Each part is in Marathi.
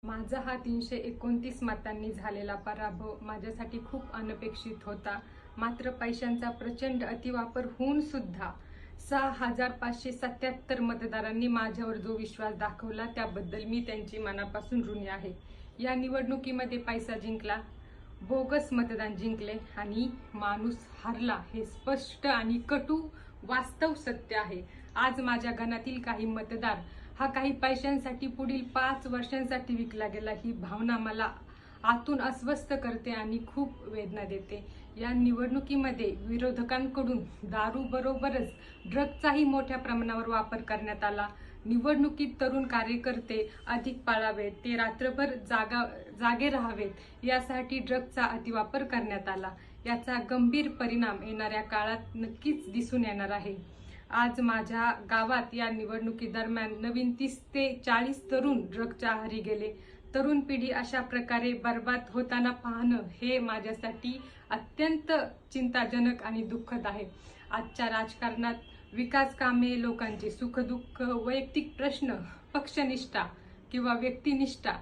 माझा हा 329 मतांनी झालेला पराभव माझ्यासाठी खूप अनपेक्षित होता। मात्र पैशांचा प्रचंड अतिवापर होऊन सुद्धा 6577 मतदारांनी माझ्यावर जो विश्वास दाखवला त्याबद्दल मी त्यांची मनापासून ऋणी आहे। या निवडणुकीमध्ये पैसा जिंकला, बोगस मतदान जिंकले आणि माणूस हरला हे स्पष्ट आणि कटू वास्तव सत्य आहे। आज माझ्या गणातील काही मतदार हा काही पैशांसाठी पुढील 5 वर्षांसाठी विकला गेला ही भावना मला आतून अस्वस्थ करते आणि खूप वेदना देते। या निवडणुकीमध्ये विरोधकांकडून दारू बरोबरच ड्रग्जचाही मोठ्या प्रमाणावर वापर करण्यात आला। निवडणुकीत तरुण कार्यकर्ते अधिक पाळावेत, ते रात्रभर जागे राहावेत यासाठी ड्रग्जचा अतिवापर करण्यात आला। याचा गंभीर परिणाम येणाऱ्या काळात नक्कीच दिसून येणार आहे। आज माझ्या गावात या निवडणुकीदरम्यान नवीन 30 ते 40 तरुण ड्रग्जच्या आहारी गेले। तरुण पिढी अशा प्रकारे बर्बाद होताना पाहणं हे माझ्यासाठी अत्यंत चिंताजनक आणि दुःखद आहे। आजच्या राजकारणात विकास कामे, लोकांचे सुखदुःख, वैयक्तिक प्रश्न, पक्षनिष्ठा किंवा व्यक्तिनिष्ठा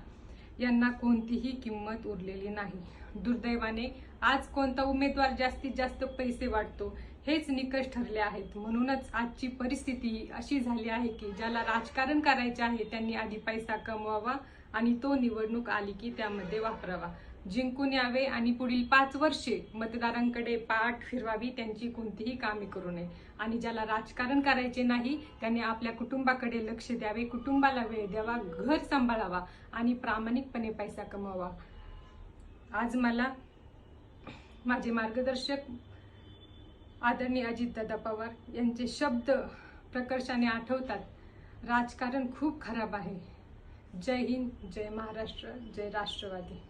यांना कोणतीही किंमत उरलेली नाही। दुर्दैवाने आज कोणता उमेदवार जास्तीत जास्त पैसे वाटतो हेच निकष ठरले आहेत। म्हणूनच आजची परिस्थिती अशी झाली आहे की ज्याला राजकारण करायचे आहे त्यांनी आधी पैसा कमवावा आणि तो निवडणूक आली की त्यामध्ये वापरावा, जिंकून यावे आणि पुढील 5 वर्षे मतदारांकडे पाठ फिरवावी, त्यांची कोणतीही कामे करू नये। आणि ज्याला राजकारण करायचे नाही त्यांनी आपल्या कुटुंबाकडे लक्ष द्यावे, कुटुंबाला वेळ द्यावा, घर सांभाळावा आणि प्रामाणिकपणे पैसा कमवावा। आज मला माझे मार्गदर्शक आदरणीय अजितदादा पवार यांचे शब्द प्रकर्षाने आठवतात, राजकारण खूप खराब आहे। जय हिंद, जय महाराष्ट्र, जय राष्ट्रवादी।